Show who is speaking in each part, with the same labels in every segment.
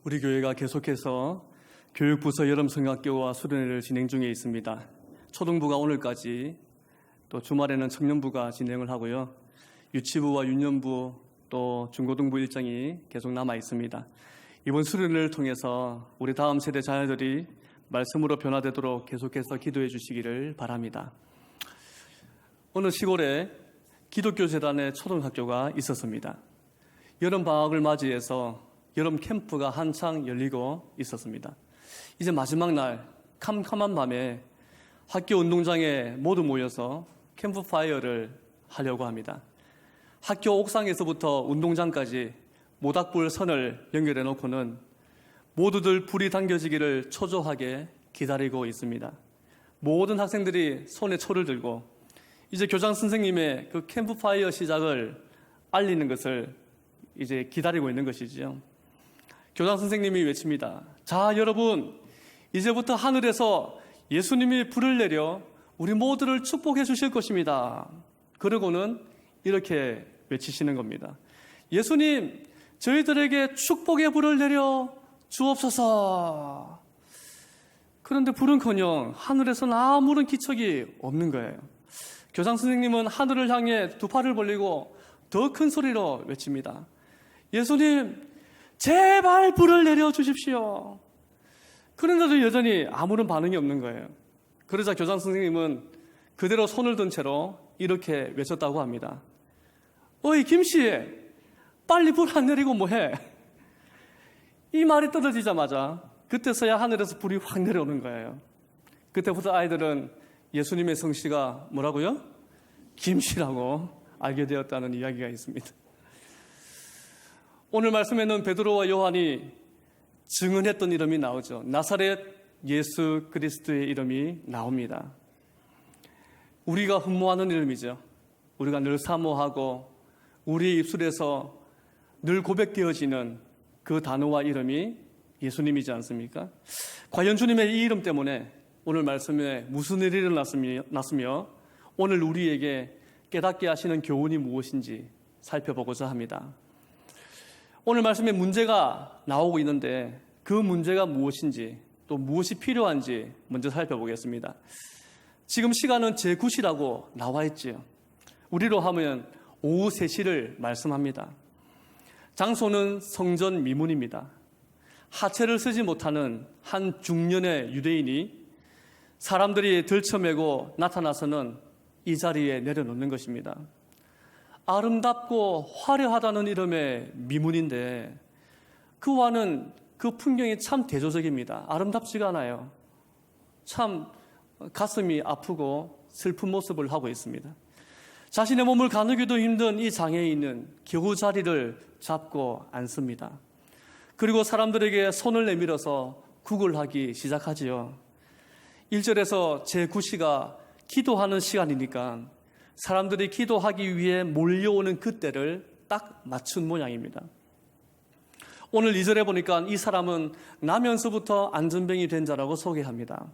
Speaker 1: 우리 교회가 계속해서 교육부서 여름성악교와 수련회를 진행 중에 있습니다. 초등부가 오늘까지, 또 주말에는 청년부가 진행을 하고요. 유치부와 유년부 또 중고등부 일정이 계속 남아 있습니다. 이번 수련회를 통해서 우리 다음 세대 자녀들이 말씀으로 변화되도록 계속해서 기도해 주시기를 바랍니다. 어느 시골에 기독교 재단의 초등학교가 있었습니다. 여름 방학을 맞이해서 여름 캠프가 한창 열리고 있었습니다. 이제 마지막 날 캄캄한 밤에 학교 운동장에 모두 모여서 캠프파이어를 하려고 합니다. 학교 옥상에서부터 운동장까지 모닥불 선을 연결해 놓고는 모두들 불이 당겨지기를 초조하게 기다리고 있습니다. 모든 학생들이 손에 초를 들고 이제 교장 선생님의 그 캠프파이어 시작을 알리는 것을 이제 기다리고 있는 것이지요. 교장 선생님이 외칩니다. 자, 여러분, 이제부터 하늘에서 예수님이 불을 내려 우리 모두를 축복해 주실 것입니다. 그러고는 이렇게 외치시는 겁니다. 예수님, 저희들에게 축복의 불을 내려 주옵소서. 그런데 불은커녕 하늘에서는 아무런 기척이 없는 거예요. 교장 선생님은 하늘을 향해 두 팔을 벌리고 더 큰 소리로 외칩니다. 예수님, 제발 불을 내려 주십시오. 그런데도 여전히 아무런 반응이 없는 거예요. 그러자 교장 선생님은 그대로 손을 든 채로 이렇게 외쳤다고 합니다. 어이 김씨, 빨리 불 안 내리고 뭐해? 이 말이 떨어지자마자 그때서야 하늘에서 불이 확 내려오는 거예요. 그때부터 아이들은 예수님의 성씨가 뭐라고요? 김씨라고 알게 되었다는 이야기가 있습니다. 오늘 말씀에는 베드로와 요한이 증언했던 이름이 나오죠. 나사렛 예수 그리스도의 이름이 나옵니다. 우리가 흠모하는 이름이죠. 우리가 늘 사모하고 우리의 입술에서 늘 고백되어지는 그 단어와 이름이 예수님이지 않습니까? 과연 주님의 이 이름 때문에 오늘 말씀에 무슨 일이 일어났으며 오늘 우리에게 깨닫게 하시는 교훈이 무엇인지 살펴보고자 합니다. 오늘 말씀에 문제가 나오고 있는데 그 문제가 무엇인지 또 무엇이 필요한지 먼저 살펴보겠습니다. 지금 시간은 제9시라고 나와 있지요. 우리로 하면 오후 3시를 말씀합니다. 장소는 성전 미문입니다. 하체를 쓰지 못하는 한 중년의 유대인이 사람들이 들쳐매고 나타나서는 이 자리에 내려놓는 것입니다. 아름답고 화려하다는 이름의 미문인데 그와는 그 풍경이 참 대조적입니다. 아름답지가 않아요. 참 가슴이 아프고 슬픈 모습을 하고 있습니다. 자신의 몸을 가누기도 힘든 이 장애인은 겨우 자리를 잡고 앉습니다. 그리고 사람들에게 손을 내밀어서 구걸하기 시작하지요. 1절에서 제9시가 기도하는 시간이니까 사람들이 기도하기 위해 몰려오는 그때를 딱 맞춘 모양입니다. 오늘 2절에 보니까 이 사람은 나면서부터 안전병이 된 자라고 소개합니다.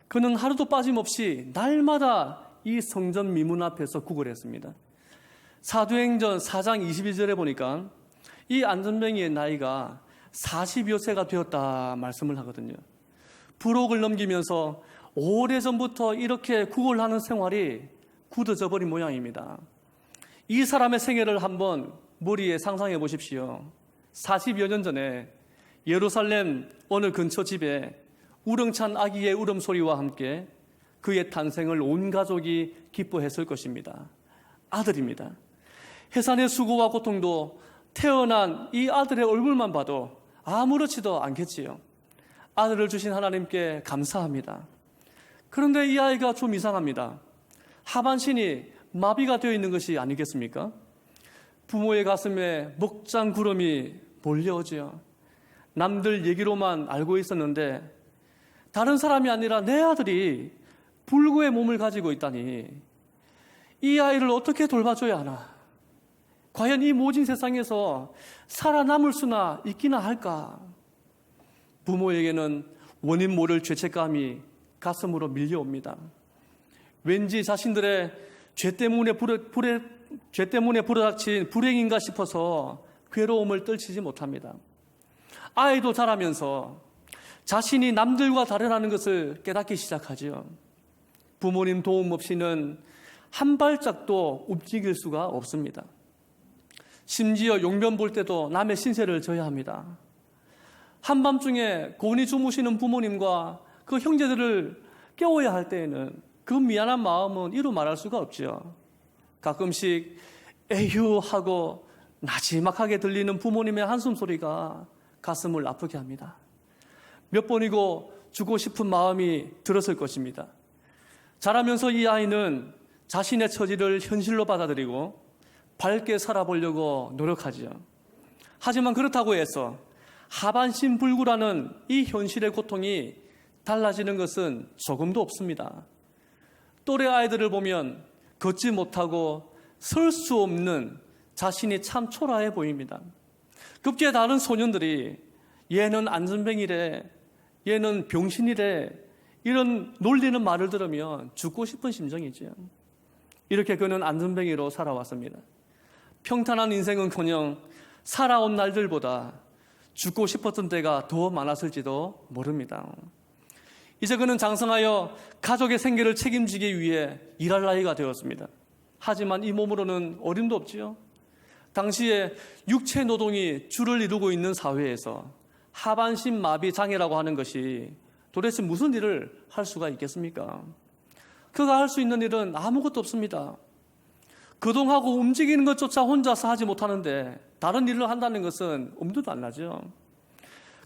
Speaker 1: 그는 하루도 빠짐없이 날마다 이 성전 미문 앞에서 구걸했습니다. 사도행전 4장 22절에 보니까 이 안전병이의 나이가 40여 세가 되었다 말씀을 하거든요. 부록을 넘기면서 오래전부터 이렇게 구걸하는 생활이 굳어져 버린 모양입니다. 이 사람의 생애를 한번 머리에 상상해 보십시오. 40여 년 전에 예루살렘 어느 근처 집에 우렁찬 아기의 울음소리와 함께 그의 탄생을 온 가족이 기뻐했을 것입니다. 아들입니다. 해산의 수고와 고통도 태어난 이 아들의 얼굴만 봐도 아무렇지도 않겠지요. 아들을 주신 하나님께 감사합니다. 그런데 이 아이가 좀 이상합니다. 하반신이 마비가 되어 있는 것이 아니겠습니까? 부모의 가슴에 먹장 구름이 몰려오지요. 남들 얘기로만 알고 있었는데 다른 사람이 아니라 내 아들이 불구의 몸을 가지고 있다니 이 아이를 어떻게 돌봐줘야 하나? 과연 이 모진 세상에서 살아남을 수나 있기나 할까? 부모에게는 원인 모를 죄책감이 가슴으로 밀려옵니다. 왠지 자신들의 죄 때문에 불어닥친 불행인가 싶어서 괴로움을 떨치지 못합니다. 아이도 자라면서 자신이 남들과 다르다는 것을 깨닫기 시작하지요. 부모님 도움 없이는 한 발짝도 움직일 수가 없습니다. 심지어 용변 볼 때도 남의 신세를 져야 합니다. 한밤중에 고온히 주무시는 부모님과 그 형제들을 깨워야 할 때에는 그 미안한 마음은 이루 말할 수가 없죠. 가끔씩 에휴 하고 나지막하게 들리는 부모님의 한숨 소리가 가슴을 아프게 합니다. 몇 번이고 주고 싶은 마음이 들었을 것입니다. 자라면서 이 아이는 자신의 처지를 현실로 받아들이고 밝게 살아보려고 노력하죠. 하지만 그렇다고 해서 하반신 불구라는 이 현실의 고통이 달라지는 것은 조금도 없습니다. 또래 아이들을 보면 걷지 못하고 설 수 없는 자신이 참 초라해 보입니다. 급기야 다른 소년들이 얘는 안전뱅이래, 얘는 병신이래, 이런 놀리는 말을 들으면 죽고 싶은 심정이죠. 이렇게 그는 안전뱅이로 살아왔습니다. 평탄한 인생은커녕 살아온 날들보다 죽고 싶었던 때가 더 많았을지도 모릅니다. 이제 그는 장성하여 가족의 생계를 책임지기 위해 일할 나이가 되었습니다. 하지만 이 몸으로는 어림도 없지요. 당시에 육체 노동이 주를 이루고 있는 사회에서 하반신 마비 장애라고 하는 것이 도대체 무슨 일을 할 수가 있겠습니까? 그가 할 수 있는 일은 아무것도 없습니다. 거동하고 움직이는 것조차 혼자서 하지 못하는데 다른 일을 한다는 것은 엄두도 안 나죠.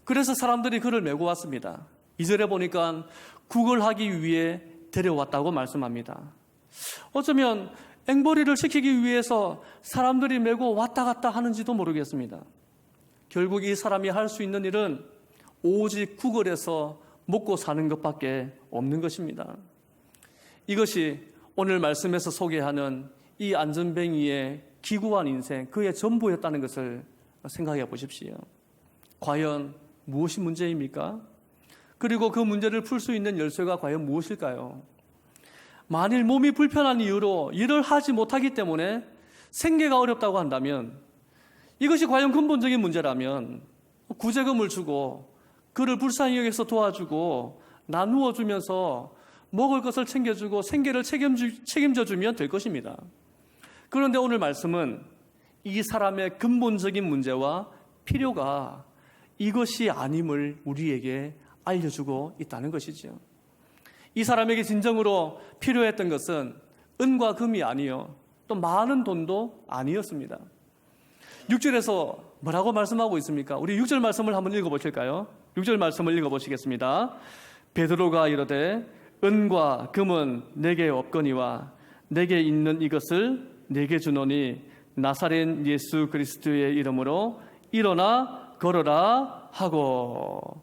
Speaker 1: 그래서 사람들이 그를 메고 왔습니다. 2절에 보니까 구걸하기 위해 데려왔다고 말씀합니다. 어쩌면 앵벌이를 시키기 위해서 사람들이 메고 왔다 갔다 하는지도 모르겠습니다. 결국 이 사람이 할 수 있는 일은 오직 구걸해서 먹고 사는 것밖에 없는 것입니다. 이것이 오늘 말씀에서 소개하는 이 안전뱅이의 기구한 인생, 그의 전부였다는 것을 생각해 보십시오. 과연 무엇이 문제입니까? 그리고 그 문제를 풀 수 있는 열쇠가 과연 무엇일까요? 만일 몸이 불편한 이유로 일을 하지 못하기 때문에 생계가 어렵다고 한다면, 이것이 과연 근본적인 문제라면 구제금을 주고 그를 불쌍히 여기서 도와주고 나누어 주면서 먹을 것을 챙겨주고 생계를 책임져주면 될 것입니다. 그런데 오늘 말씀은 이 사람의 근본적인 문제와 필요가 이것이 아님을 우리에게 알려주고 있다는 것이죠. 이 사람에게 진정으로 필요했던 것은 은과 금이 아니요, 또 많은 돈도 아니었습니다. 6절에서 뭐라고 말씀하고 있습니까? 우리 6절 말씀을 한번 읽어보실까요? 6절 말씀을 읽어보시겠습니다. 베드로가 이르되 은과 금은 내게 없거니와 내게 있는 이것을 내게 주노니 나사렛 예수 그리스도의 이름으로 일어나 걸어라 하고.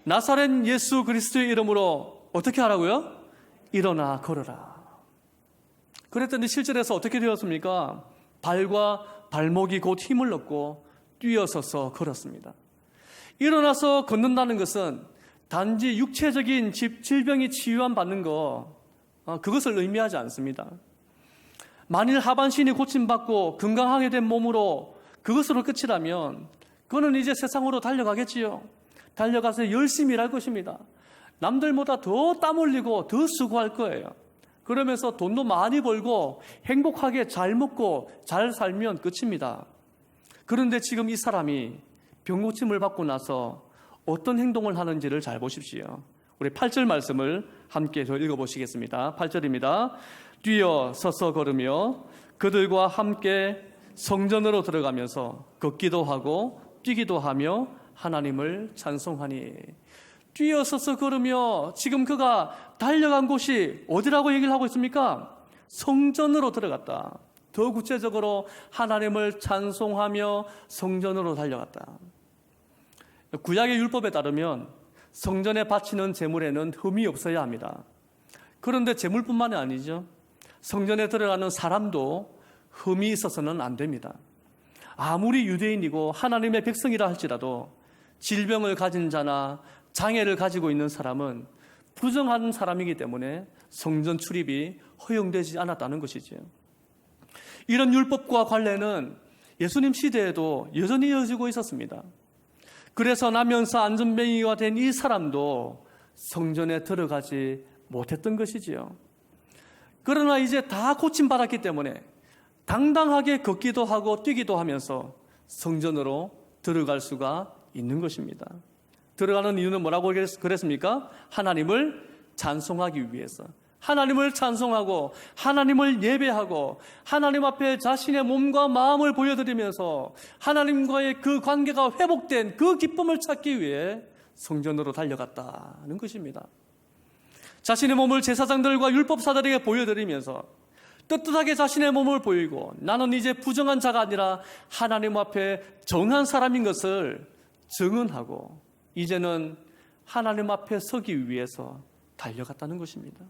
Speaker 1: 나사렛 예수 그리스도의 이름으로 어떻게 하라고요? 일어나 걸어라. 그랬더니 7절에서 어떻게 되었습니까? 발과 발목이 곧 힘을 얻고 뛰어서서 걸었습니다. 일어나서 걷는다는 것은 단지 육체적인 질병이 치유받는 그것을 의미하지 않습니다. 만일 하반신이 고침받고 건강하게 된 몸으로 그것으로 끝이라면 그는 이제 세상으로 달려가겠지요. 달려가서 열심히 일할 것입니다. 남들보다 더 땀 흘리고 더 수고할 거예요. 그러면서 돈도 많이 벌고 행복하게 잘 먹고 잘 살면 끝입니다. 그런데 지금 이 사람이 병고침을 받고 나서 어떤 행동을 하는지를 잘 보십시오. 우리 8절 말씀을 함께 읽어보시겠습니다. 8절입니다. 뛰어 서서 걸으며 그들과 함께 성전으로 들어가면서 걷기도 하고 뛰기도 하며 하나님을 찬송하니. 뛰어서서 걸으며 지금 그가 달려간 곳이 어디라고 얘기를 하고 있습니까? 성전으로 들어갔다. 더 구체적으로 하나님을 찬송하며 성전으로 달려갔다. 구약의 율법에 따르면 성전에 바치는 제물에는 흠이 없어야 합니다. 그런데 제물뿐만이 아니죠. 성전에 들어가는 사람도 흠이 있어서는 안 됩니다. 아무리 유대인이고 하나님의 백성이라 할지라도 질병을 가진 자나 장애를 가지고 있는 사람은 부정한 사람이기 때문에 성전 출입이 허용되지 않았다는 것이죠. 이런 율법과 관례는 예수님 시대에도 여전히 이어지고 있었습니다. 그래서 나면서 안전뱅이가 된 이 사람도 성전에 들어가지 못했던 것이지요. 그러나 이제 다 고침받았기 때문에 당당하게 걷기도 하고 뛰기도 하면서 성전으로 들어갈 수가 있는 것입니다. 들어가는 이유는 뭐라고 그랬습니까? 하나님을 찬송하기 위해서. 하나님을 찬송하고 하나님을 예배하고 하나님 앞에 자신의 몸과 마음을 보여드리면서 하나님과의 그 관계가 회복된 그 기쁨을 찾기 위해 성전으로 달려갔다는 것입니다. 자신의 몸을 제사장들과 율법사들에게 보여드리면서 떳떳하게 자신의 몸을 보이고 나는 이제 부정한 자가 아니라 하나님 앞에 정한 사람인 것을 증언하고 이제는 하나님 앞에 서기 위해서 달려갔다는 것입니다.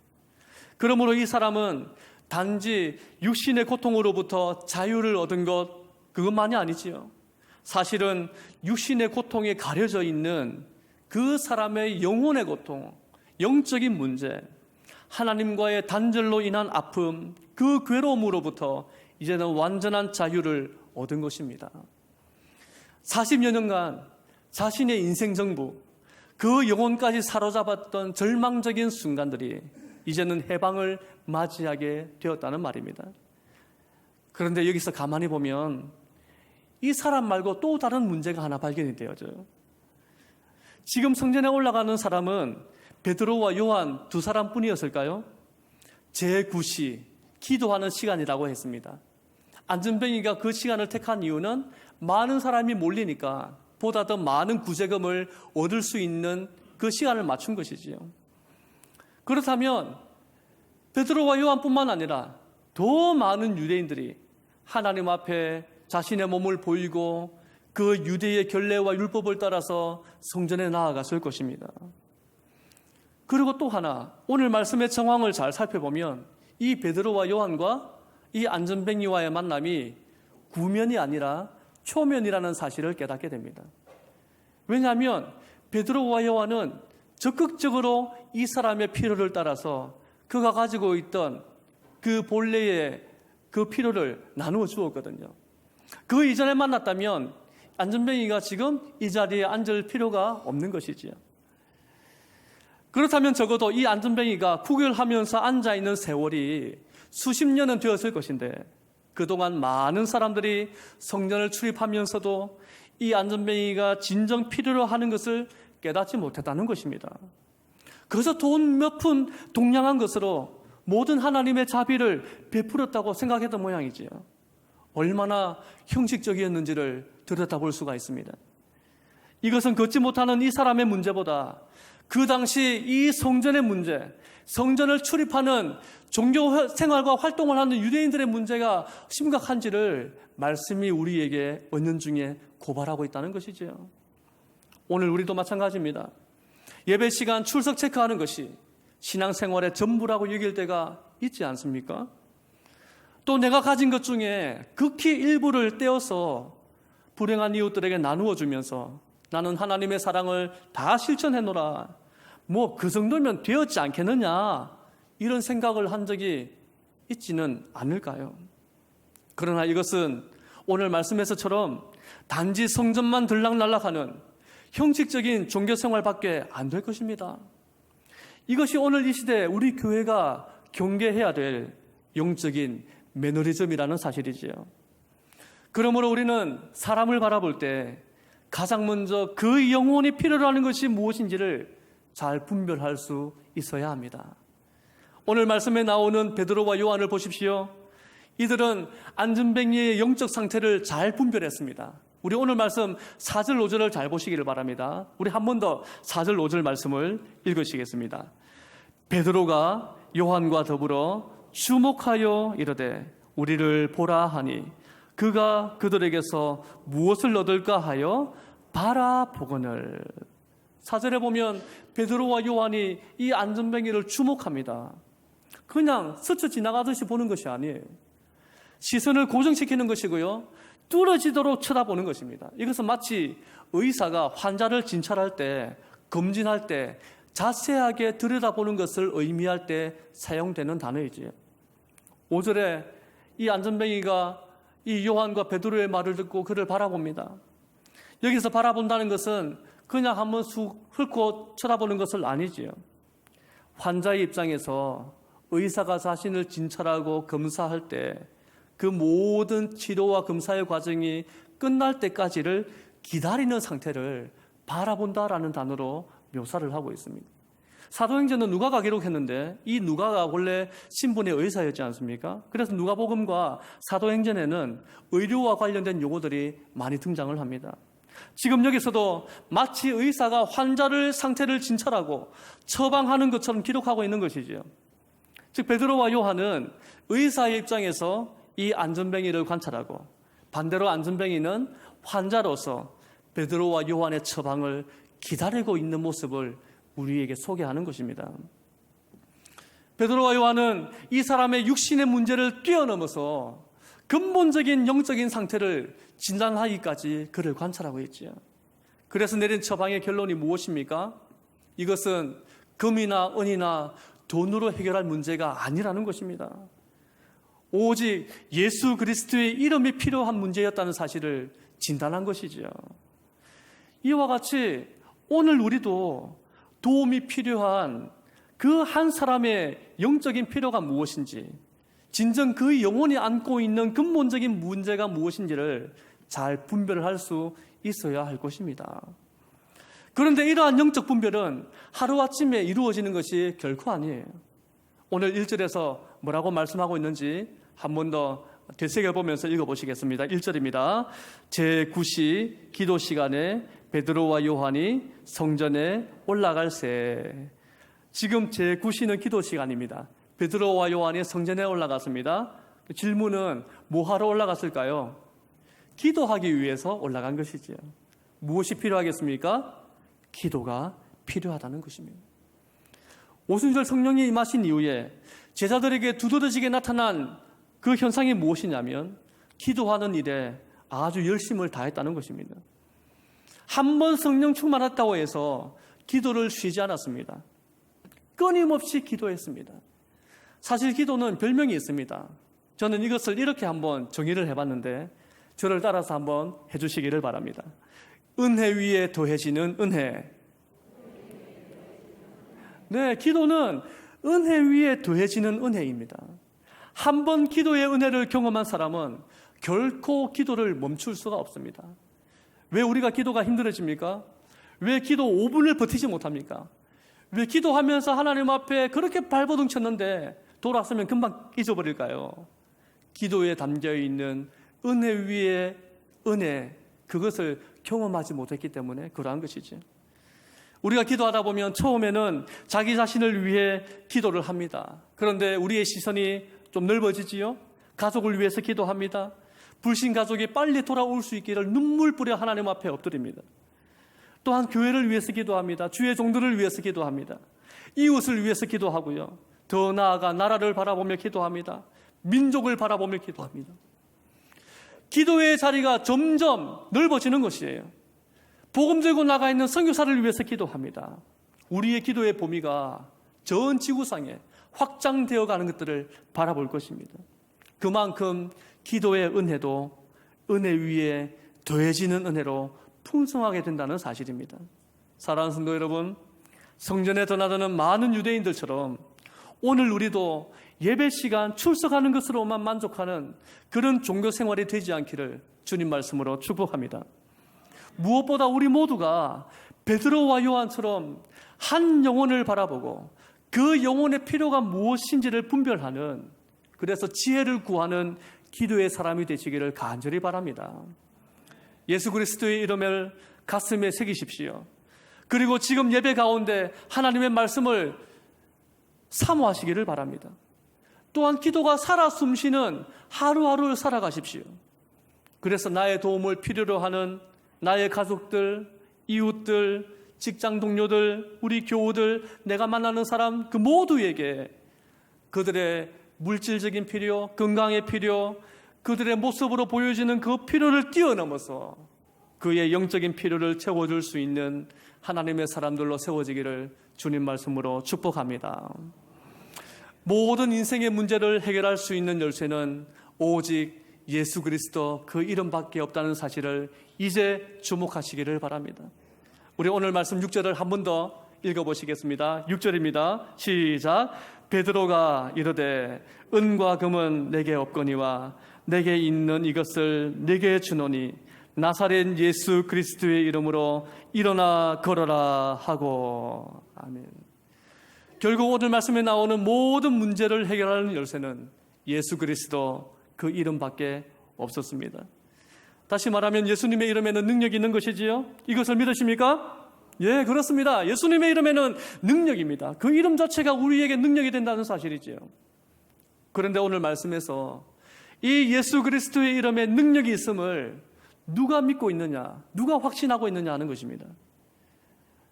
Speaker 1: 그러므로 이 사람은 단지 육신의 고통으로부터 자유를 얻은 것 그것만이 아니지요. 사실은 육신의 고통에 가려져 있는 그 사람의 영혼의 고통, 영적인 문제, 하나님과의 단절로 인한 아픔, 그 괴로움으로부터 이제는 완전한 자유를 얻은 것입니다. 40여 년간 자신의 인생 정부, 그 영혼까지 사로잡았던 절망적인 순간들이 이제는 해방을 맞이하게 되었다는 말입니다. 그런데 여기서 가만히 보면 이 사람 말고 또 다른 문제가 하나 발견이 되어져요. 지금 성전에 올라가는 사람은 베드로와 요한 두 사람뿐이었을까요? 제9시 기도하는 시간이라고 했습니다. 안전뱅이가 그 시간을 택한 이유는 많은 사람이 몰리니까 보다 더 많은 구제금을 얻을 수 있는 그 시간을 맞춘 것이지요. 그렇다면 베드로와 요한뿐만 아니라 더 많은 유대인들이 하나님 앞에 자신의 몸을 보이고 그 유대의 결례와 율법을 따라서 성전에 나아갔을 것입니다. 그리고 또 하나, 오늘 말씀의 정황을 잘 살펴보면 이 베드로와 요한과 이 안전뱅이와의 만남이 구면이 아니라 초면이라는 사실을 깨닫게 됩니다. 왜냐하면 베드로와 요한은 적극적으로 이 사람의 필요를 따라서 그가 가지고 있던 그 본래의 그 필요를 나누어 주었거든요. 그 이전에 만났다면 안전뱅이가 지금 이 자리에 앉을 필요가 없는 것이지요. 그렇다면 적어도 이 안전뱅이가 구걸하면서 앉아있는 세월이 수십 년은 되었을 것인데 그동안 많은 사람들이 성전을 출입하면서도 이 안전뱅이가 진정 필요로 하는 것을 깨닫지 못했다는 것입니다. 그래서 돈 몇 푼 동냥한 것으로 모든 하나님의 자비를 베풀었다고 생각했던 모양이지요. 얼마나 형식적이었는지를 들여다볼 수가 있습니다. 이것은 걷지 못하는 이 사람의 문제보다 그 당시 이 성전의 문제, 성전을 출입하는 종교 생활과 활동을 하는 유대인들의 문제가 심각한지를 말씀이 우리에게 은연중에 고발하고 있다는 것이죠. 오늘 우리도 마찬가지입니다. 예배 시간 출석 체크하는 것이 신앙생활의 전부라고 여길 때가 있지 않습니까? 또 내가 가진 것 중에 극히 일부를 떼어서 불행한 이웃들에게 나누어 주면서 나는 하나님의 사랑을 다 실천해놓으라. 뭐 그 정도면 되었지 않겠느냐. 이런 생각을 한 적이 있지는 않을까요? 그러나 이것은 오늘 말씀에서처럼 단지 성전만 들락날락하는 형식적인 종교생활밖에 안 될 것입니다. 이것이 오늘 이 시대에 우리 교회가 경계해야 될 영적인 매너리즘이라는 사실이지요. 그러므로 우리는 사람을 바라볼 때 가장 먼저 그 영혼이 필요로 하는 것이 무엇인지를 잘 분별할 수 있어야 합니다. 오늘 말씀에 나오는 베드로와 요한을 보십시오. 이들은 안전뱅이의 영적 상태를 잘 분별했습니다. 우리 오늘 말씀 4절 5절을 잘 보시기를 바랍니다. 우리 한 번 더 4절 5절 말씀을 읽으시겠습니다. 베드로가 요한과 더불어 주목하여 이르되 우리를 보라 하니 그가 그들에게서 무엇을 얻을까 하여 바라보거늘. 4절에 보면 베드로와 요한이 이 안전뱅이를 주목합니다. 그냥 스쳐 지나가듯이 보는 것이 아니에요. 시선을 고정시키는 것이고요, 뚫어지도록 쳐다보는 것입니다. 이것은 마치 의사가 환자를 진찰할 때, 검진할 때 자세하게 들여다보는 것을 의미할 때 사용되는 단어이지요. 5절에 이 안전뱅이가 이 요한과 베드로의 말을 듣고 그를 바라봅니다. 여기서 바라본다는 것은 그냥 한번 쑥 훑고 쳐다보는 것은 아니지요. 환자의 입장에서 의사가 자신을 진찰하고 검사할 때 그 모든 치료와 검사의 과정이 끝날 때까지를 기다리는 상태를 바라본다라는 단어로 묘사를 하고 있습니다. 사도행전은 누가가 기록했는데 이 누가가 원래 신분의 의사였지 않습니까? 그래서 누가복음과 사도행전에는 의료와 관련된 용어들이 많이 등장을 합니다. 지금 여기서도 마치 의사가 환자를 상태를 진찰하고 처방하는 것처럼 기록하고 있는 것이지요. 즉 베드로와 요한은 의사의 입장에서 이 안전뱅이를 관찰하고 반대로 안전뱅이는 환자로서 베드로와 요한의 처방을 기다리고 있는 모습을 우리에게 소개하는 것입니다. 베드로와 요한은 이 사람의 육신의 문제를 뛰어넘어서 근본적인 영적인 상태를 진단하기까지 그를 관찰하고 있지요. 그래서 내린 처방의 결론이 무엇입니까? 이것은 금이나 은이나 돈으로 해결할 문제가 아니라는 것입니다. 오직 예수 그리스도의 이름이 필요한 문제였다는 사실을 진단한 것이지요. 이와 같이 오늘 우리도 도움이 필요한 그 한 사람의 영적인 필요가 무엇인지, 진정 그 영혼이 안고 있는 근본적인 문제가 무엇인지를 잘 분별을 할 수 있어야 할 것입니다. 그런데 이러한 영적 분별은 하루아침에 이루어지는 것이 결코 아니에요. 오늘 1절에서 뭐라고 말씀하고 있는지 한 번 더 되새겨보면서 읽어보시겠습니다. 1절입니다. 제9시 기도 시간에 베드로와 요한이 성전에 올라갈새. 지금 제9시는 기도 시간입니다. 베드로와 요한이 성전에 올라갔습니다. 질문은 뭐하러 올라갔을까요? 기도하기 위해서 올라간 것이지요. 무엇이 필요하겠습니까? 기도가 필요하다는 것입니다. 오순절 성령이 임하신 이후에 제자들에게 두드러지게 나타난 그 현상이 무엇이냐면 기도하는 일에 아주 열심을 다했다는 것입니다. 한 번 성령 충만했다고 해서 기도를 쉬지 않았습니다. 끊임없이 기도했습니다. 사실 기도는 별명이 있습니다. 저는 이것을 이렇게 한번 정의를 해봤는데 저를 따라서 한번 해주시기를 바랍니다. 은혜 위에 더해지는 은혜. 네, 기도는 은혜 위에 더해지는 은혜입니다. 한 번 기도의 은혜를 경험한 사람은 결코 기도를 멈출 수가 없습니다. 왜 우리가 기도가 힘들어집니까? 왜 기도 5분을 버티지 못합니까? 왜 기도하면서 하나님 앞에 그렇게 발버둥 쳤는데 돌아서면 금방 잊어버릴까요? 기도에 담겨있는 은혜 위에 은혜, 그것을 경험하지 못했기 때문에 그러한 것이죠. 우리가 기도하다 보면 처음에는 자기 자신을 위해 기도를 합니다. 그런데 우리의 시선이 좀 넓어지지요. 가족을 위해서 기도합니다. 불신 가족이 빨리 돌아올 수 있기를 눈물 뿌려 하나님 앞에 엎드립니다. 또한 교회를 위해서 기도합니다. 주의 종들을 위해서 기도합니다. 이웃을 위해서 기도하고요. 더 나아가 나라를 바라보며 기도합니다. 민족을 바라보며 기도합니다. 기도의 자리가 점점 넓어지는 것이에요. 복음 들고 나가 있는 선교사를 위해서 기도합니다. 우리의 기도의 범위가 전 지구상에 확장되어 가는 것들을 바라볼 것입니다. 그만큼 기도의 은혜도 은혜 위에 더해지는 은혜로 풍성하게 된다는 사실입니다. 사랑하는 성도 여러분, 성전에 드나드는 많은 유대인들처럼 오늘 우리도 예배 시간 출석하는 것으로만 만족하는 그런 종교 생활이 되지 않기를 주님 말씀으로 축복합니다. 무엇보다 우리 모두가 베드로와 요한처럼 한 영혼을 바라보고 그 영혼의 필요가 무엇인지를 분별하는, 그래서 지혜를 구하는 기도의 사람이 되시기를 간절히 바랍니다. 예수 그리스도의 이름을 가슴에 새기십시오. 그리고 지금 예배 가운데 하나님의 말씀을 사모하시기를 바랍니다. 또한 기도가 살아 숨쉬는 하루하루를 살아가십시오. 그래서 나의 도움을 필요로 하는 나의 가족들, 이웃들, 직장 동료들, 우리 교우들, 내가 만나는 사람 그 모두에게 그들의 물질적인 필요, 건강의 필요, 그들의 모습으로 보여지는 그 필요를 뛰어넘어서 그의 영적인 필요를 채워줄 수 있는 하나님의 사람들로 세워지기를 주님 말씀으로 축복합니다. 모든 인생의 문제를 해결할 수 있는 열쇠는 오직 예수 그리스도 그 이름밖에 없다는 사실을 이제 주목하시기를 바랍니다. 우리 오늘 말씀 6절을 한 번 더 읽어보시겠습니다. 6절입니다. 시작. 베드로가 이르되 은과 금은 내게 없거니와 내게 있는 이것을 내게 주노니 나사렛 예수 그리스도의 이름으로 일어나 걸어라 하고. 아멘. 결국 오늘 말씀에 나오는 모든 문제를 해결하는 열쇠는 예수 그리스도 그 이름밖에 없었습니다. 다시 말하면 예수님의 이름에는 능력이 있는 것이지요. 이것을 믿으십니까? 예, 그렇습니다. 예수님의 이름에는 능력입니다. 그 이름 자체가 우리에게 능력이 된다는 사실이지요. 그런데 오늘 말씀에서 이 예수 그리스도의 이름에 능력이 있음을 누가 믿고 있느냐, 누가 확신하고 있느냐 하는 것입니다.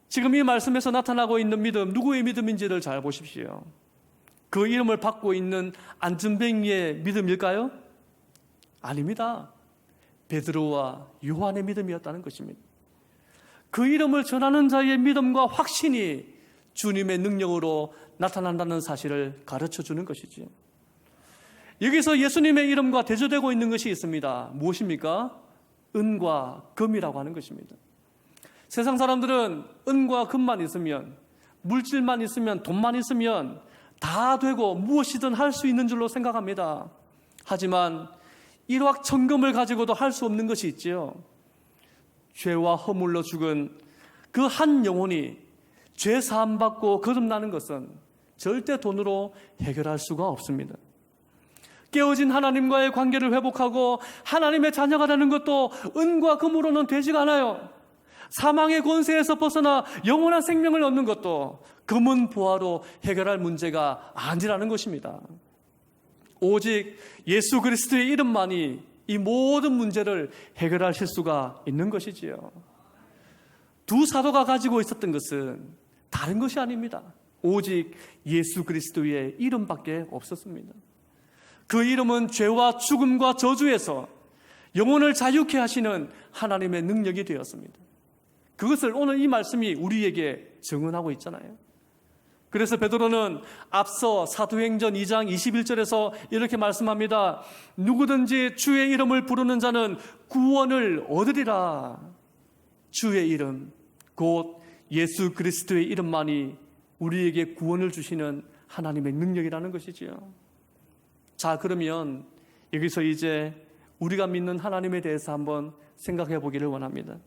Speaker 1: 지금 이 말씀에서 나타나고 있는 믿음, 누구의 믿음인지를 잘 보십시오. 그 이름을 받고 있는 안전뱅이의 믿음일까요? 아닙니다. 베드로와 요한의 믿음이었다는 것입니다. 그 이름을 전하는 자의 믿음과 확신이 주님의 능력으로 나타난다는 사실을 가르쳐 주는 것이지요. 여기서 예수님의 이름과 대조되고 있는 것이 있습니다. 무엇입니까? 은과 금이라고 하는 것입니다. 세상 사람들은 은과 금만 있으면, 물질만 있으면, 돈만 있으면 다 되고 무엇이든 할 수 있는 줄로 생각합니다. 하지만 일확천금을 가지고도 할 수 없는 것이 있지요. 죄와 허물로 죽은 그 한 영혼이 죄 사함 받고 거듭나는 것은 절대 돈으로 해결할 수가 없습니다. 깨어진 하나님과의 관계를 회복하고 하나님의 자녀가 되는 것도 은과 금으로는 되지가 않아요. 사망의 권세에서 벗어나 영원한 생명을 얻는 것도 금은 보화로 해결할 문제가 아니라는 것입니다. 오직 예수 그리스도의 이름만이 이 모든 문제를 해결하실 수가 있는 것이지요. 두 사도가 가지고 있었던 것은 다른 것이 아닙니다. 오직 예수 그리스도의 이름밖에 없었습니다. 그 이름은 죄와 죽음과 저주에서 영혼을 자유케 하시는 하나님의 능력이 되었습니다. 그것을 오늘 이 말씀이 우리에게 증언하고 있잖아요. 그래서 베드로는 앞서 사도행전 2장 21절에서 이렇게 말씀합니다. 누구든지 주의 이름을 부르는 자는 구원을 얻으리라. 주의 이름, 곧 예수 그리스도의 이름만이 우리에게 구원을 주시는 하나님의 능력이라는 것이지요. 자, 그러면 여기서 이제 우리가 믿는 하나님에 대해서 한번 생각해 보기를 원합니다.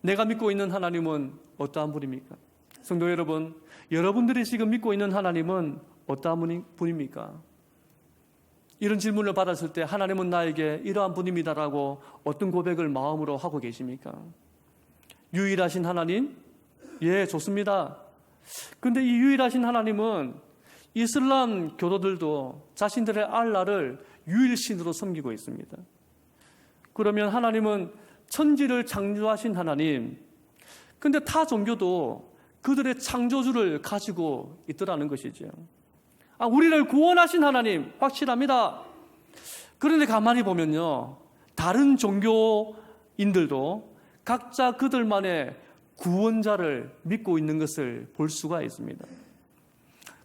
Speaker 1: 내가 믿고 있는 하나님은 어떠한 분입니까? 성도 여러분, 여러분들이 지금 믿고 있는 하나님은 어떠한 분입니까? 이런 질문을 받았을 때 하나님은 나에게 이러한 분입니다라고 어떤 고백을 마음으로 하고 계십니까? 유일하신 하나님? 예, 좋습니다. 근데 이 유일하신 하나님은 이슬람 교도들도 자신들의 알라를 유일신으로 섬기고 있습니다. 그러면 하나님은 천지를 창조하신 하나님, 근데 타 종교도 그들의 창조주를 가지고 있더라는 것이죠. 우리를 구원하신 하나님 확실합니다. 그런데 가만히 보면요, 다른 종교인들도 각자 그들만의 구원자를 믿고 있는 것을 볼 수가 있습니다.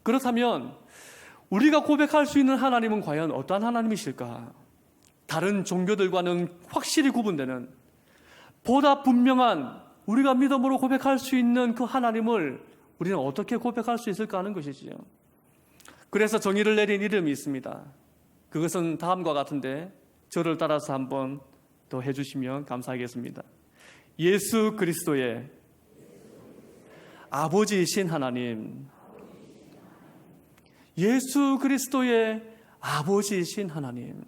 Speaker 1: 그렇다면 우리가 고백할 수 있는 하나님은 과연 어떠한 하나님이실까? 다른 종교들과는 확실히 구분되는, 보다 분명한, 우리가 믿음으로 고백할 수 있는 그 하나님을 우리는 어떻게 고백할 수 있을까 하는 것이지요. 그래서 정의를 내린 이름이 있습니다. 그것은 다음과 같은데 저를 따라서 한번 더 해주시면 감사하겠습니다. 예수 그리스도의 아버지이신 하나님. 예수 그리스도의 아버지이신 하나님.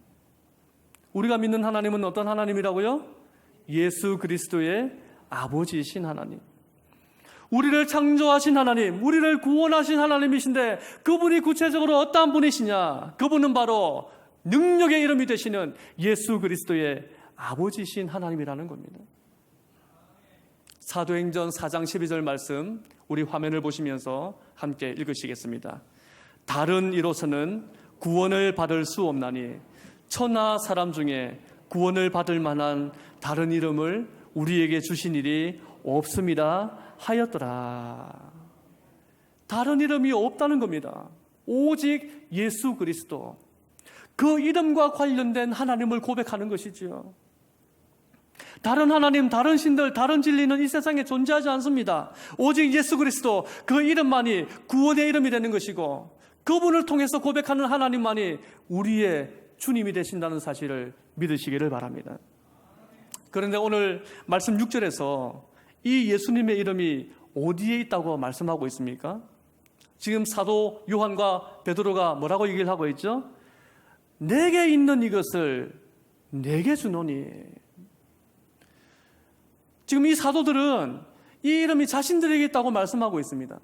Speaker 1: 우리가 믿는 하나님은 어떤 하나님이라고요? 예수 그리스도의 아버지이신 하나님. 우리를 창조하신 하나님, 우리를 구원하신 하나님이신데 그분이 구체적으로 어떠한 분이시냐? 그분은 바로 능력의 이름이 되시는 예수 그리스도의 아버지이신 하나님이라는 겁니다. 사도행전 4장 12절 말씀 우리 화면을 보시면서 함께 읽으시겠습니다. 다른 이로서는 구원을 받을 수 없나니 천하 사람 중에 구원을 받을 만한 다른 이름을 우리에게 주신 일이 없습니다 하였더라. 다른 이름이 없다는 겁니다. 오직 예수 그리스도. 그 이름과 관련된 하나님을 고백하는 것이지요. 다른 하나님, 다른 신들, 다른 진리는 이 세상에 존재하지 않습니다. 오직 예수 그리스도, 그 이름만이 구원의 이름이 되는 것이고, 그분을 통해서 고백하는 하나님만이 우리의 주님이 되신다는 사실을 믿으시기를 바랍니다. 그런데 오늘 말씀 6절에서 이 예수님의 이름이 어디에 있다고 말씀하고 있습니까? 지금 사도 요한과 베드로가 뭐라고 얘기를 하고 있죠? 내게 있는 이것을 내게 주노니. 지금 이 사도들은 이 이름이 자신들에게 있다고 말씀하고 있습니다.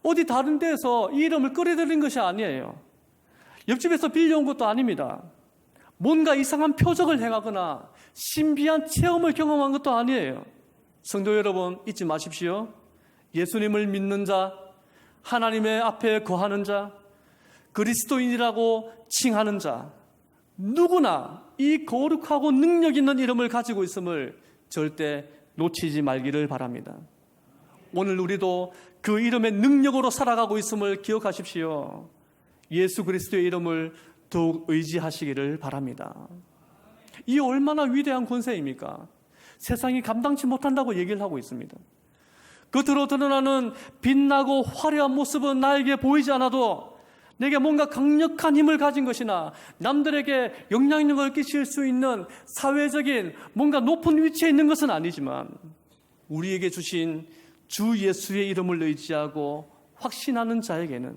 Speaker 1: 어디 다른 데에서 이 이름을 끌어들인 것이 아니에요. 옆집에서 빌려온 것도 아닙니다. 뭔가 이상한 표적을 행하거나 신비한 체험을 경험한 것도 아니에요. 성도 여러분, 잊지 마십시오. 예수님을 믿는 자, 하나님의 앞에 거하는 자, 그리스도인이라고 칭하는 자, 누구나 이 거룩하고 능력 있는 이름을 가지고 있음을 절대 놓치지 말기를 바랍니다. 오늘 우리도 그 이름의 능력으로 살아가고 있음을 기억하십시오. 예수 그리스도의 이름을 더욱 의지하시기를 바랍니다. 이 얼마나 위대한 권세입니까? 세상이 감당치 못한다고 얘기를 하고 있습니다. 겉으로 드러나는 빛나고 화려한 모습은 나에게 보이지 않아도 내게 뭔가 강력한 힘을 가진 것이나 남들에게 영향력을 끼칠 수 있는 사회적인 뭔가 높은 위치에 있는 것은 아니지만 우리에게 주신 주 예수의 이름을 의지하고 확신하는 자에게는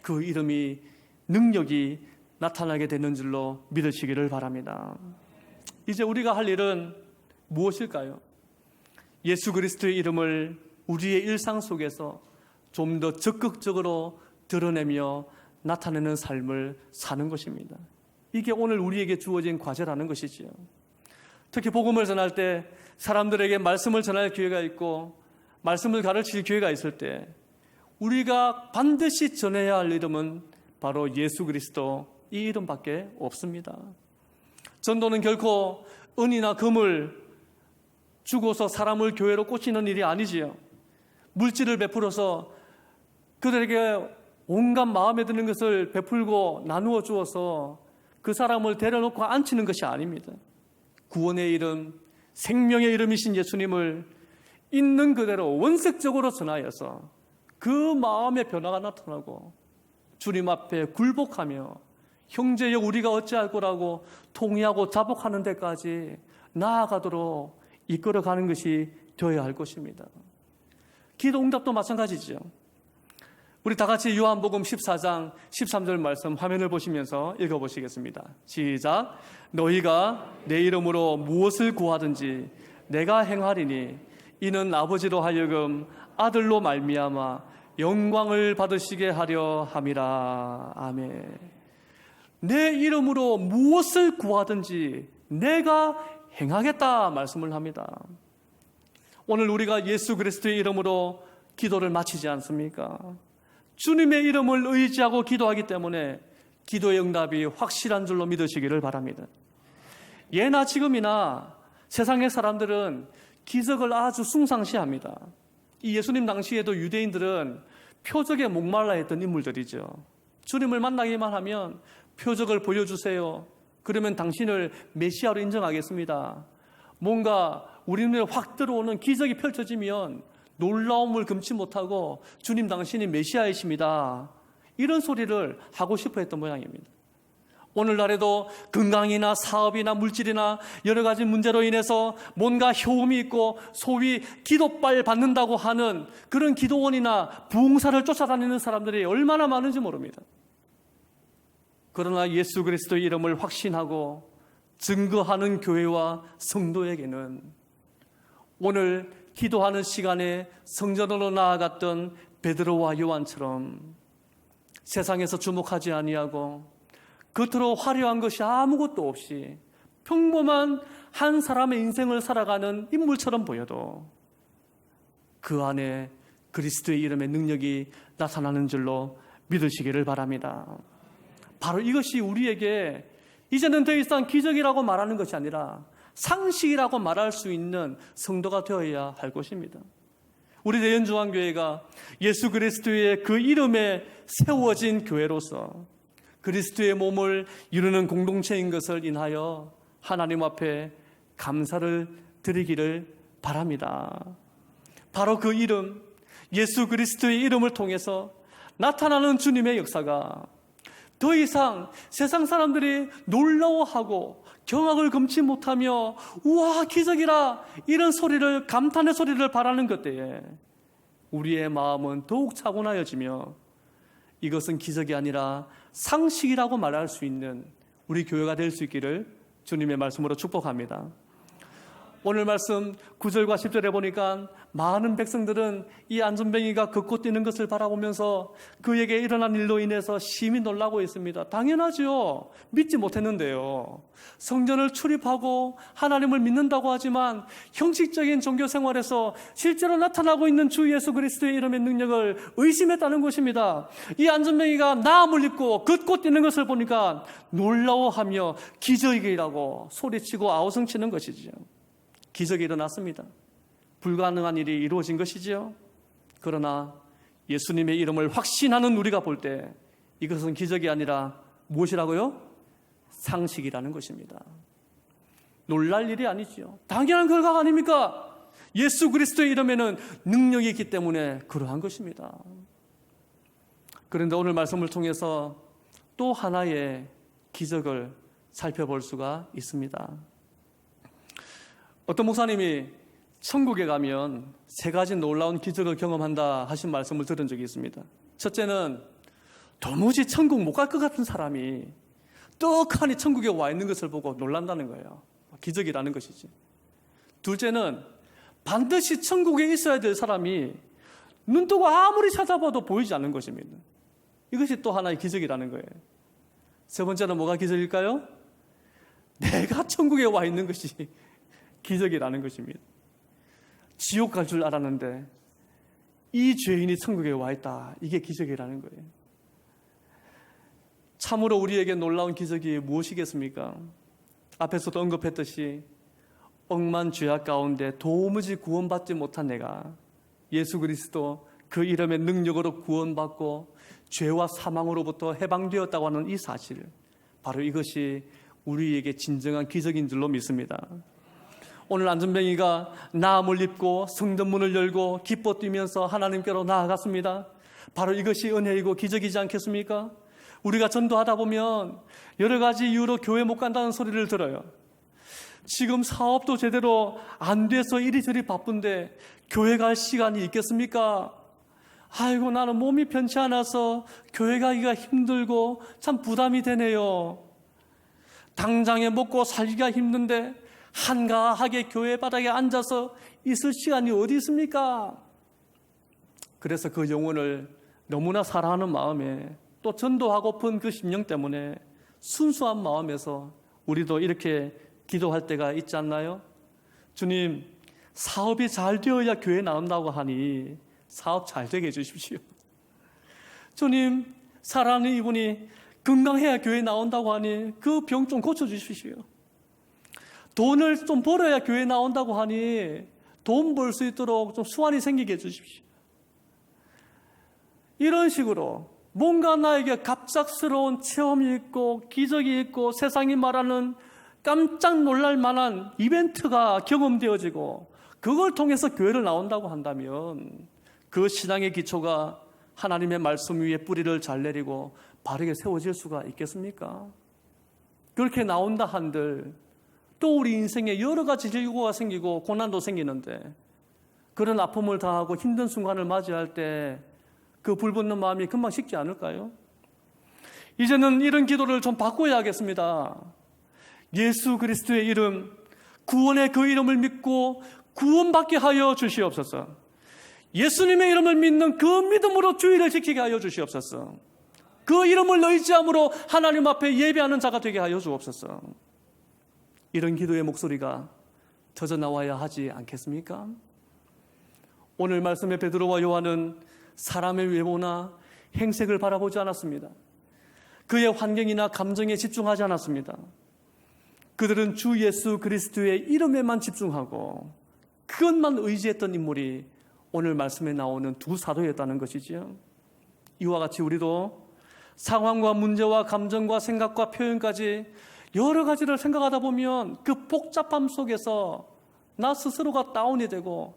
Speaker 1: 그 이름이 능력이 나타나게 되는 줄로 믿으시기를 바랍니다. 이제 우리가 할 일은 무엇일까요? 예수 그리스도의 이름을 우리의 일상 속에서 좀 더 적극적으로 드러내며 나타내는 삶을 사는 것입니다. 이게 오늘 우리에게 주어진 과제라는 것이지요. 특히 복음을 전할 때 사람들에게 말씀을 전할 기회가 있고 말씀을 가르칠 기회가 있을 때 우리가 반드시 전해야 할 이름은 바로 예수 그리스도, 이 이름밖에 없습니다. 전도는 결코 은이나 금을 주고서 사람을 교회로 꼬시는 일이 아니지요. 물질을 베풀어서 그들에게 온갖 마음에 드는 것을 베풀고 나누어 주어서 그 사람을 데려놓고 앉히는 것이 아닙니다. 구원의 이름, 생명의 이름이신 예수님을 있는 그대로 원색적으로 전하여서 그 마음의 변화가 나타나고 주님 앞에 굴복하며 형제여 우리가 어찌할 거라고 통회하고 자복하는 데까지 나아가도록 이끌어가는 것이 되어야 할 것입니다. 기도 응답도 마찬가지죠. 우리 다 같이 요한복음 14장 13절 말씀 화면을 보시면서 읽어보시겠습니다. 시작. 너희가 내 이름으로 무엇을 구하든지 내가 행하리니 이는 아버지로 하여금 아들로 말미암아 영광을 받으시게 하려 함이라. 아멘. 내 이름으로 무엇을 구하든지 내가 행하겠다 말씀을 합니다. 오늘 우리가 예수 그리스도의 이름으로 기도를 마치지 않습니까? 주님의 이름을 의지하고 기도하기 때문에 기도의 응답이 확실한 줄로 믿으시기를 바랍니다. 예나 지금이나 세상의 사람들은 기적을 아주 숭상시합니다. 이 예수님 당시에도 유대인들은 표적에 목말라 했던 인물들이죠. 주님을 만나기만 하면 표적을 보여주세요. 그러면 당신을 메시아로 인정하겠습니다. 뭔가 우리 눈에 확 들어오는 기적이 펼쳐지면 놀라움을 금치 못하고 주님 당신이 메시아이십니다. 이런 소리를 하고 싶어 했던 모양입니다. 오늘날에도 건강이나 사업이나 물질이나 여러 가지 문제로 인해서 뭔가 효험이 있고 소위 기도빨 받는다고 하는 그런 기도원이나 부흥사를 쫓아다니는 사람들이 얼마나 많은지 모릅니다. 그러나 예수 그리스도의 이름을 확신하고 증거하는 교회와 성도에게는 오늘 기도하는 시간에 성전으로 나아갔던 베드로와 요한처럼 세상에서 주목하지 아니하고 겉으로 화려한 것이 아무것도 없이 평범한 한 사람의 인생을 살아가는 인물처럼 보여도 그 안에 그리스도의 이름의 능력이 나타나는 줄로 믿으시기를 바랍니다. 바로 이것이 우리에게 이제는 더 이상 기적이라고 말하는 것이 아니라 상식이라고 말할 수 있는 성도가 되어야 할 것입니다. 우리 대연중앙교회가 예수 그리스도의 그 이름에 세워진 교회로서 그리스도의 몸을 이루는 공동체인 것을 인하여 하나님 앞에 감사를 드리기를 바랍니다. 바로 그 이름, 예수 그리스도의 이름을 통해서 나타나는 주님의 역사가 더 이상 세상 사람들이 놀라워하고 경악을 금치 못하며 우와 기적이라 이런 소리를, 감탄의 소리를 바라는 것 때에 우리의 마음은 더욱 차분하여지며 이것은 기적이 아니라 상식이라고 말할 수 있는 우리 교회가 될 수 있기를 주님의 말씀으로 축복합니다. 오늘 말씀 9절과 10절에 보니까 많은 백성들은 이 안전뱅이가 걷고 뛰는 것을 바라보면서 그에게 일어난 일로 인해서 심히 놀라고 있습니다. 당연하죠. 믿지 못했는데요. 성전을 출입하고 하나님을 믿는다고 하지만 형식적인 종교 생활에서 실제로 나타나고 있는 주 예수 그리스도의 이름의 능력을 의심했다는 것입니다. 이 안전뱅이가 나음을 입고 걷고 뛰는 것을 보니까 놀라워하며 기적이라고 소리치고 아우성치는 것이죠. 기적이 일어났습니다. 불가능한 일이 이루어진 것이지요. 그러나 예수님의 이름을 확신하는 우리가 볼 때 이것은 기적이 아니라 무엇이라고요? 상식이라는 것입니다. 놀랄 일이 아니지요. 당연한 결과가 아닙니까? 예수 그리스도의 이름에는 능력이 있기 때문에 그러한 것입니다. 그런데 오늘 말씀을 통해서 또 하나의 기적을 살펴볼 수가 있습니다. 어떤 목사님이 천국에 가면 세 가지 놀라운 기적을 경험한다 하신 말씀을 들은 적이 있습니다. 첫째는 도무지 천국 못 갈 것 같은 사람이 떡하니 천국에 와 있는 것을 보고 놀란다는 거예요. 기적이라는 것이지. 둘째는 반드시 천국에 있어야 될 사람이 눈 뜨고 아무리 찾아봐도 보이지 않는 것입니다. 이것이 또 하나의 기적이라는 거예요. 세 번째는 뭐가 기적일까요? 내가 천국에 와 있는 것이 기적이라는 것입니다. 지옥 갈 줄 알았는데 이 죄인이 천국에 와 있다. 이게 기적이라는 거예요. 참으로 우리에게 놀라운 기적이 무엇이겠습니까? 앞에서도 언급했듯이 억만 죄악 가운데 도무지 구원받지 못한 내가 예수 그리스도 그 이름의 능력으로 구원받고 죄와 사망으로부터 해방되었다고 하는 이 사실, 바로 이것이 우리에게 진정한 기적인 줄로 믿습니다. 오늘 안전뱅이가 나음을 입고 성전문을 열고 기뻐 뛰면서 하나님께로 나아갔습니다. 바로 이것이 은혜이고 기적이지 않겠습니까? 우리가 전도하다 보면 여러 가지 이유로 교회 못 간다는 소리를 들어요. 지금 사업도 제대로 안 돼서 이리저리 바쁜데 교회 갈 시간이 있겠습니까? 아이고 나는 몸이 편치 않아서 교회 가기가 힘들고 참 부담이 되네요. 당장에 먹고 살기가 힘든데 한가하게 교회 바닥에 앉아서 있을 시간이 어디 있습니까? 그래서 그 영혼을 너무나 사랑하는 마음에 또 전도하고픈 그 심령 때문에 순수한 마음에서 우리도 이렇게 기도할 때가 있지 않나요? 주님, 사업이 잘 되어야 교회 나온다고 하니 사업 잘 되게 해주십시오. 주님, 사랑하는 이분이 건강해야 교회 나온다고 하니 그 병 좀 고쳐주십시오. 돈을 좀 벌어야 교회 나온다고 하니 돈 벌 수 있도록 좀 수완이 생기게 해주십시오. 이런 식으로 뭔가 나에게 갑작스러운 체험이 있고 기적이 있고 세상이 말하는 깜짝 놀랄 만한 이벤트가 경험되어지고 그걸 통해서 교회를 나온다고 한다면 그 신앙의 기초가 하나님의 말씀 위에 뿌리를 잘 내리고 바르게 세워질 수가 있겠습니까? 그렇게 나온다 한들 또 우리 인생에 여러 가지 질고가 생기고 고난도 생기는데 그런 아픔을 당하고 힘든 순간을 맞이할 때 그 불붙는 마음이 금방 식지 않을까요? 이제는 이런 기도를 좀 바꿔야겠습니다. 예수 그리스도의 이름, 구원의 그 이름을 믿고 구원받게 하여 주시옵소서. 예수님의 이름을 믿는 그 믿음으로 주의를 지키게 하여 주시옵소서. 그 이름을 의지함으로 하나님 앞에 예배하는 자가 되게 하여 주옵소서. 이런 기도의 목소리가 터져 나와야 하지 않겠습니까? 오늘 말씀의 베드로와 요한은 사람의 외모나 행색을 바라보지 않았습니다. 그의 환경이나 감정에 집중하지 않았습니다. 그들은 주 예수 그리스도의 이름에만 집중하고 그것만 의지했던 인물이 오늘 말씀에 나오는 두 사도였다는 것이지요. 이와 같이 우리도 상황과 문제와 감정과 생각과 표현까지 여러 가지를 생각하다 보면 그 복잡함 속에서 나 스스로가 다운이 되고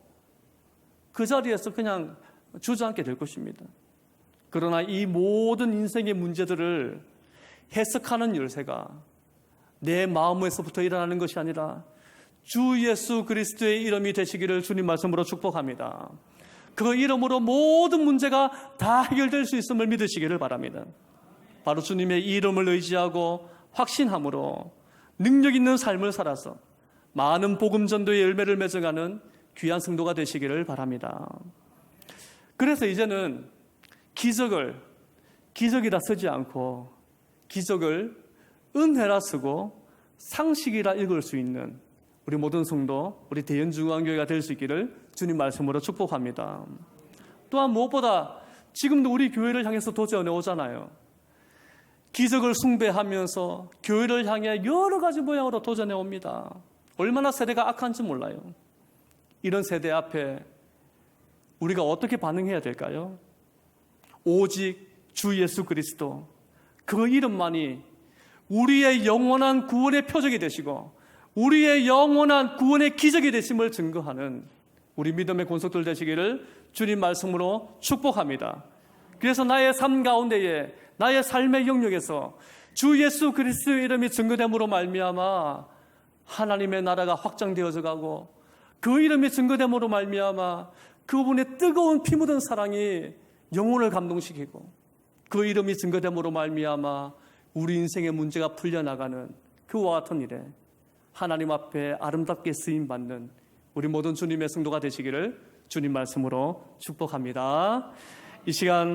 Speaker 1: 그 자리에서 그냥 주저앉게 될 것입니다. 그러나 이 모든 인생의 문제들을 해석하는 열쇠가 내 마음에서부터 일어나는 것이 아니라 주 예수 그리스도의 이름이 되시기를 주님 말씀으로 축복합니다. 그 이름으로 모든 문제가 다 해결될 수 있음을 믿으시기를 바랍니다. 바로 주님의 이름을 의지하고 확신함으로 능력 있는 삶을 살아서 많은 복음 전도의 열매를 맺어가는 귀한 성도가 되시기를 바랍니다. 그래서 이제는 기적이라 쓰지 않고 기적을 은혜라 쓰고 상식이라 읽을 수 있는 우리 모든 성도, 우리 대연중앙교회가 될 수 있기를 주님 말씀으로 축복합니다. 또한 무엇보다 지금도 우리 교회를 향해서 도전해 오잖아요. 기적을 숭배하면서 교회를 향해 여러 가지 모양으로 도전해 옵니다. 얼마나 세대가 악한지 몰라요. 이런 세대 앞에 우리가 어떻게 반응해야 될까요? 오직 주 예수 그리스도, 그 이름만이 우리의 영원한 구원의 표적이 되시고 우리의 영원한 구원의 기적이 되심을 증거하는 우리 믿음의 권속들 되시기를 주님 말씀으로 축복합니다. 그래서 나의 삶 가운데에, 나의 삶의 영역에서 주 예수 그리스도의 이름이 증거됨으로 말미암아 하나님의 나라가 확장되어져 가고 그 이름이 증거됨으로 말미암아 그분의 뜨거운 피 묻은 사랑이 영혼을 감동시키고 그 이름이 증거됨으로 말미암아 우리 인생의 문제가 풀려나가는 그와 같은 일에 하나님 앞에 아름답게 쓰임받는 우리 모든 주님의 성도가 되시기를 주님 말씀으로 축복합니다. 이 시간